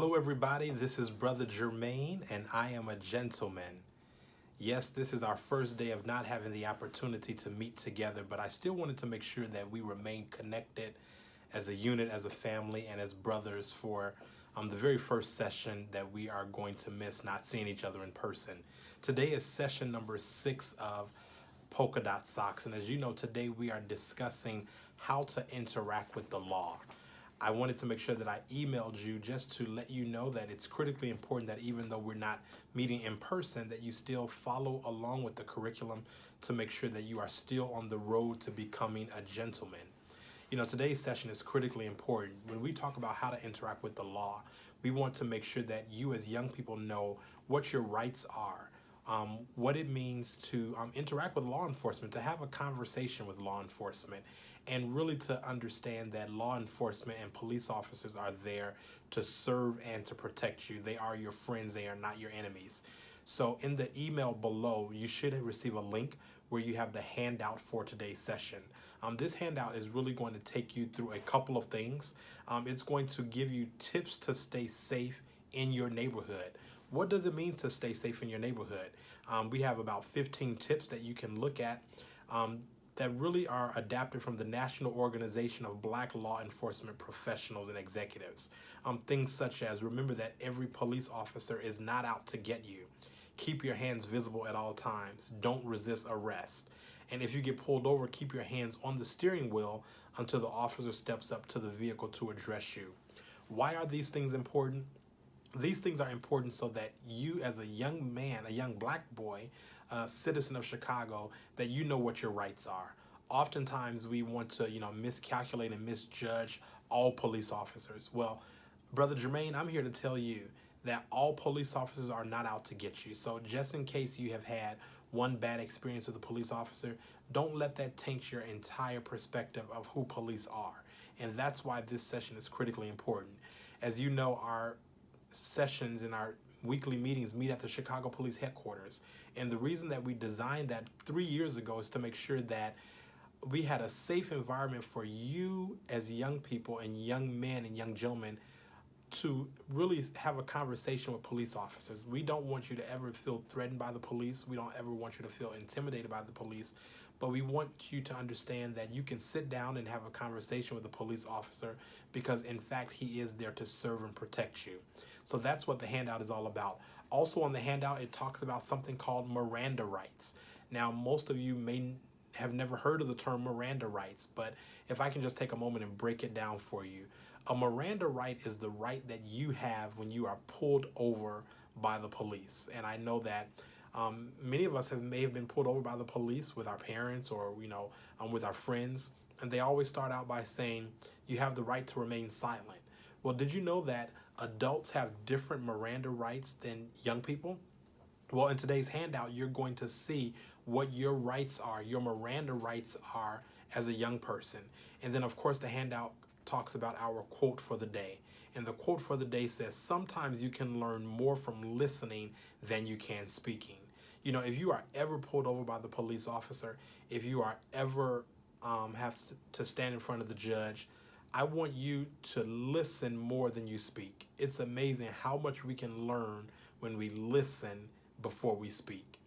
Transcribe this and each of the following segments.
Hello, everybody. This is Brother Jermaine, and I am a gentleman. Yes, this is our first day of not having the opportunity to meet together, but I still wanted to make sure that we remain connected as a unit, as a family, and as brothers for the very first session that we are going to miss not seeing each other in person. Today is session number 6 of Polka Dot Socks, and as you know, today we are discussing how to interact with the law. I wanted to make sure that I emailed you just to let you know that it's critically important that even though we're not meeting in person, that you still follow along with the curriculum to make sure that you are still on the road to becoming a gentleman. You know, today's session is critically important. When we talk about how to interact with the law, we want to make sure that you as young people know what your rights are, what it means to interact with law enforcement, to have a conversation with law enforcement, and really to understand that law enforcement and police officers are there to serve and to protect you. They are your friends, they are not your enemies. So in the email below, you should receive a link where you have the handout for today's session. This handout is really going to take you through a couple of things. It's going to give you tips to stay safe in your neighborhood. What does it mean to stay safe in your neighborhood? We have about 15 tips that you can look at that really are adapted from the National Organization of Black Law Enforcement Professionals and Executives. Things such as, remember that every police officer is not out to get you. Keep your hands visible at all times. Don't resist arrest. And if you get pulled over, keep your hands on the steering wheel until the officer steps up to the vehicle to address you. Why are these things important? These things are important so that you as a young man, a young black boy, a citizen of Chicago, that you know what your rights are. Oftentimes we want to, miscalculate and misjudge all police officers. Well, Brother Jermaine, I'm here to tell you that all police officers are not out to get you. So just in case you have had one bad experience with a police officer, don't let that taint your entire perspective of who police are. And that's why this session is critically important. As you know, our sessions and our weekly meetings meet at the Chicago Police Headquarters. And the reason that we designed that 3 years ago is to make sure that we had a safe environment for you as young people and young men and young gentlemen to really have a conversation with police officers. We don't want you to ever feel threatened by the police. We don't ever want you to feel intimidated by the police. But we want you to understand that you can sit down and have a conversation with a police officer because, in fact, he is there to serve and protect you. So that's what the handout is all about. Also on the handout, it talks about something called Miranda Rights. Now, most of you may have never heard of the term Miranda Rights, but if I can just take a moment and break it down for you. A Miranda right is the right that you have when you are pulled over by the police. And I know that many of us may have been pulled over by the police with our parents or, with our friends. And they always start out by saying, you have the right to remain silent. Well, did you know that adults have different Miranda rights than young people? Well, in today's handout, you're going to see what your rights are, your Miranda rights are as a young person. And then, of course, the handout talks about our quote for the day. And the quote for the day says, sometimes you can learn more from listening than you can speaking. You know, if you are ever pulled over by the police officer, if you are ever have to stand in front of the judge, I want you to listen more than you speak. It's amazing how much we can learn when we listen before we speak.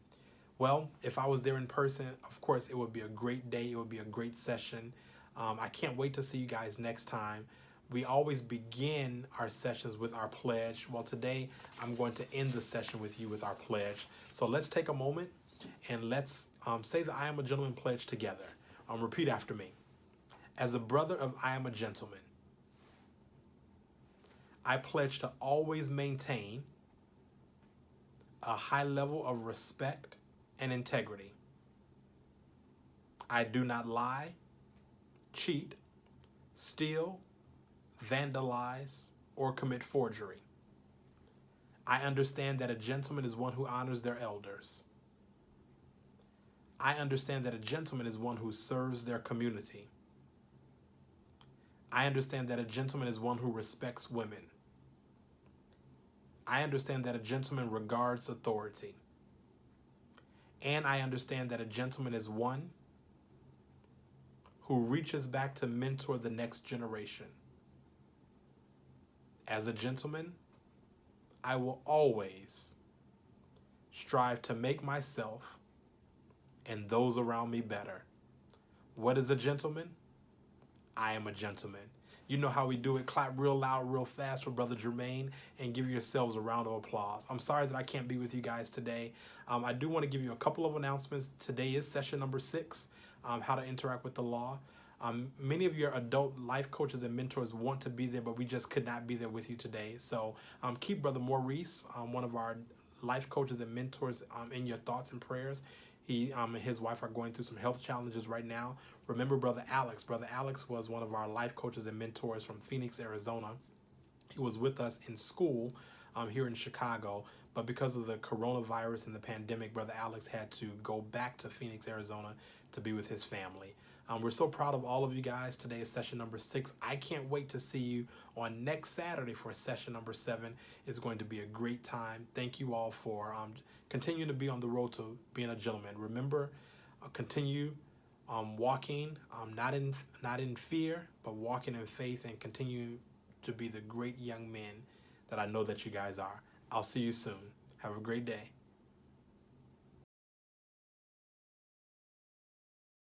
Well, if I was there in person, of course, it would be a great day. It would be a great session. I can't wait to see you guys next time. We always begin our sessions with our pledge. Well, today I'm going to end the session with you with our pledge. So let's take a moment and let's say the I Am a Gentleman pledge together. Repeat after me. As a brother of I Am a Gentleman, I pledge to always maintain a high level of respect and integrity. I do not lie, cheat, steal, vandalize, or commit forgery. I understand that a gentleman is one who honors their elders. I understand that a gentleman is one who serves their community. I understand that a gentleman is one who respects women. I understand that a gentleman regards authority. And I understand that a gentleman is one who reaches back to mentor the next generation. As a gentleman, I will always strive to make myself and those around me better. What is a gentleman? I am a gentleman. You know how we do it. Clap real loud, real fast for Brother Jermaine and give yourselves a round of applause. I'm sorry that I can't be with you guys today. I do want to give you a couple of announcements. Today is session number 6, how to interact with the law. Many of your adult life coaches and mentors want to be there, but we just could not be there with you today. So keep Brother Maurice, one of our life coaches and mentors, in your thoughts and prayers. He and his wife are going through some health challenges right now. Remember Brother Alex. Brother Alex was one of our life coaches and mentors from Phoenix, Arizona. He was with us in school here in Chicago, but because of the coronavirus and the pandemic, Brother Alex had to go back to Phoenix, Arizona to be with his family. We're so proud of all of you guys. Today is session number 6. I can't wait to see you on next Saturday for session number 7. It's going to be a great time. Thank you all for continuing to be on the road to being a gentleman. Remember, continue walking, not in fear, but walking in faith, and continue to be the great young men that I know that you guys are. I'll see you soon. Have a great day.